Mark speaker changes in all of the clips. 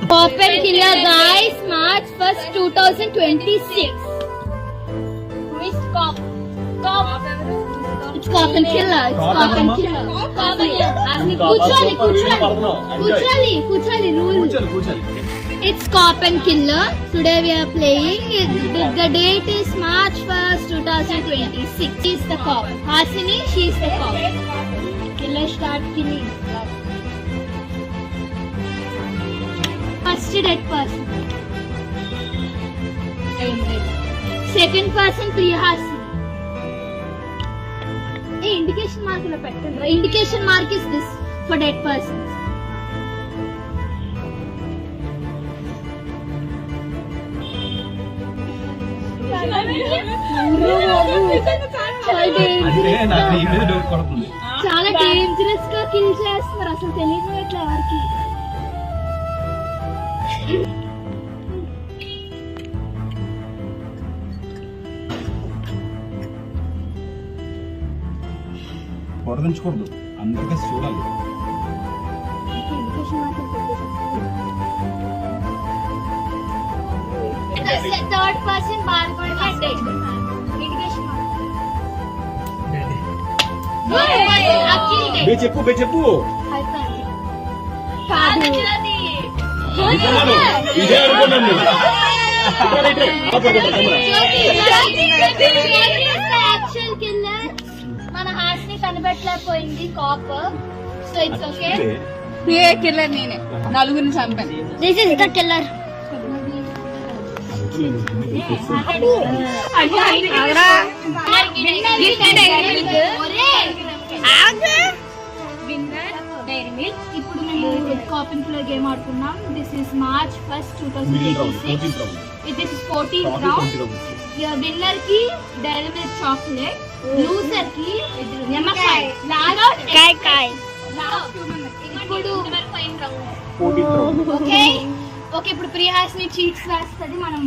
Speaker 1: Cop and Killer guys, March 1st, 2026. Who is Cop? Cop. It's Cop and Killer. It's Cop and Killer. Kuchali. Rule. It's Cop and Killer. Today we are playing. The date is March 1st, 2026. She's the cop. Hasini, she's the cop. Killer start killing. First dead person. I am dead. Second person Priyahasini. Indication mark la pettandra. Indication mark is this for dead persons. చాలా dangerous గా kill చేస్తున్నారు, అసలు తెలియదు ఎట్లా ఎవరికి.
Speaker 2: పొరదించకూడదు, అందుకే చూడాలి.
Speaker 1: థర్డ్ పర్సన్ బాధపడగా డెడ్. ఇండికేషన్
Speaker 2: చెప్పు చెప్పు. ఇదే అనుకున్నాను.
Speaker 1: మన హాస్ని కనిపెట్టలేకపోయింది cop. So it's okay.
Speaker 3: A killer నేనే, నలుగురిని చంపాను.
Speaker 1: This is the killer. ఇప్పుడు మేము కాప్ అండ్ కిల్లర్ గేమ్ ఆడుతున్నాం. This is March 1st, 2026. This is 14th round. Winner కి డైరీ మిల్క్ చాక్లెట్, లూజర్ కి నిమ్మకాయ. ఇప్పుడు ఓకే ఓకే. ఇప్పుడు ప్రియాస్ని చీట్స్ వేస్తుంది. మనం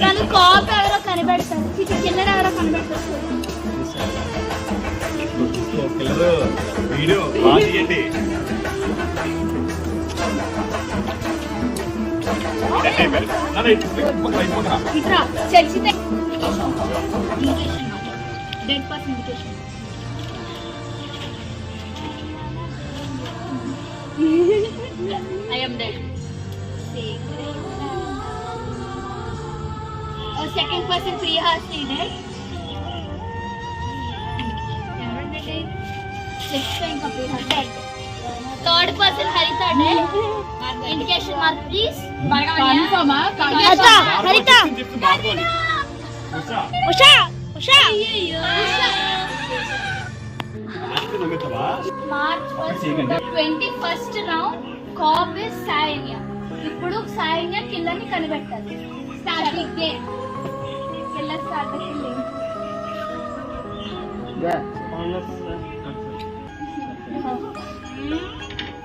Speaker 1: తను కాప్ ఎవరో కనిపెడతారు, కిల్లర్ ఎవరో కనిపెడతారు. ఇట్రా చర్చితే dead person indication. I am dead. Second person Priyahasini dead. Next time Priyahasini dead. Third person Harita dead. Indication mark please.
Speaker 3: Confirm
Speaker 1: Harita. Usha. March 1st, 21st round. Cop is Sainya. ఇప్పుడు Sainya killer ని కనిపెట్టాలి. Start the game. Killer start the killing.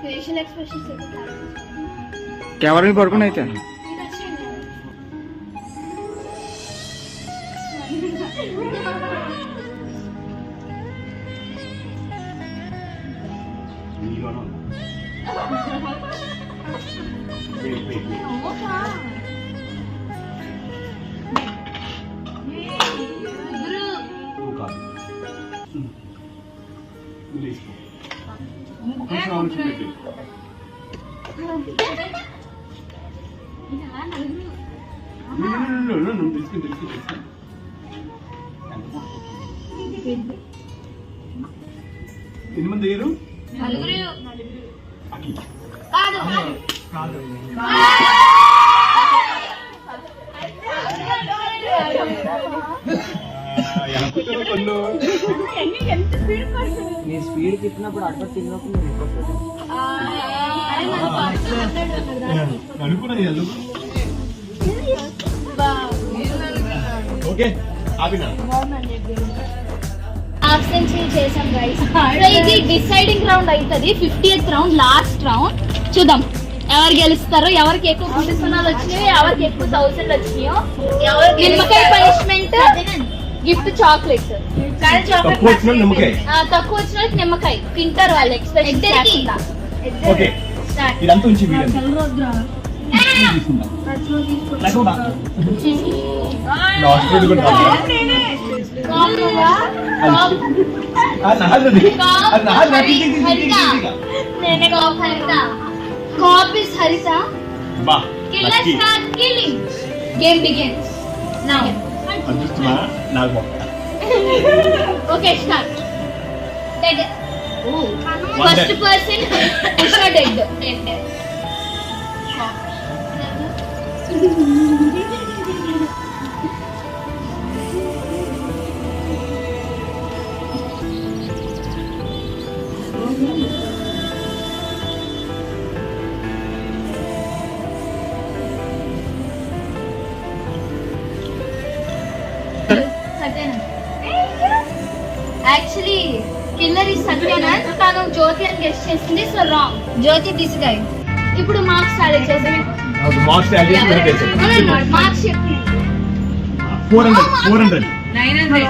Speaker 1: Facial expressions
Speaker 4: camera మీద పడుకుని అయితే
Speaker 2: ఎనిమిది ఏరు
Speaker 4: మీరు speed తిప్పినప్పుడు అడ్డ తిన్నప్పుడు
Speaker 1: ఆబ్సెన్స్ చేసాం గైస్. ఇది డిసైడింగ్ రౌండ్ అవుతుంది. 50th రౌండ్, లాస్ట్ రౌండ్ చూద్దాం. ఎవరు గెలుస్తారో, ఎవరికి ఎక్కువ పుట్టిస్తున్నాలు వచ్చినాయో, ఎవరికి ఎక్కువ 1000 వచ్చినాయో, నిమ్మకాయ పనిష్మెంట్, గిఫ్ట్ చాక్లెట్.
Speaker 2: తక్కువ వచ్చిన నిమ్మకాయ.
Speaker 1: తక్కువ వచ్చిన వాళ్ళకి నిమ్మకాయ తింటారు వాళ్ళు ఎక్స్పెక్ట్ చేయకుండా.
Speaker 2: ఓకే ఇదంతా ఉంచి వీడియో తీసుకుందాం. నాకు కూడా. లాస్ట్ వీడియో కూడా కావాలి. నాది
Speaker 1: Cop is Harita.
Speaker 2: బా
Speaker 1: Killer
Speaker 2: lucky.
Speaker 1: start killing. Game begins now.
Speaker 2: అదృష్టమా నాకు బా.
Speaker 1: Okay, start. Dead.
Speaker 2: One
Speaker 1: First
Speaker 2: dead.
Speaker 1: person Usha dead. Actually killer is Satyanath, తను జ్యోతి అని గెస్ట్ చేసింది. So wrong. Jyothi this guy. ఇప్పుడు మార్క్స్ స్టార్ట్ చేసి
Speaker 2: నాకు మార్క్స్ యాడ్ చేసి మీరు తెలుసు.
Speaker 1: మార్క్స్ చెప్పి
Speaker 2: 400
Speaker 3: 900.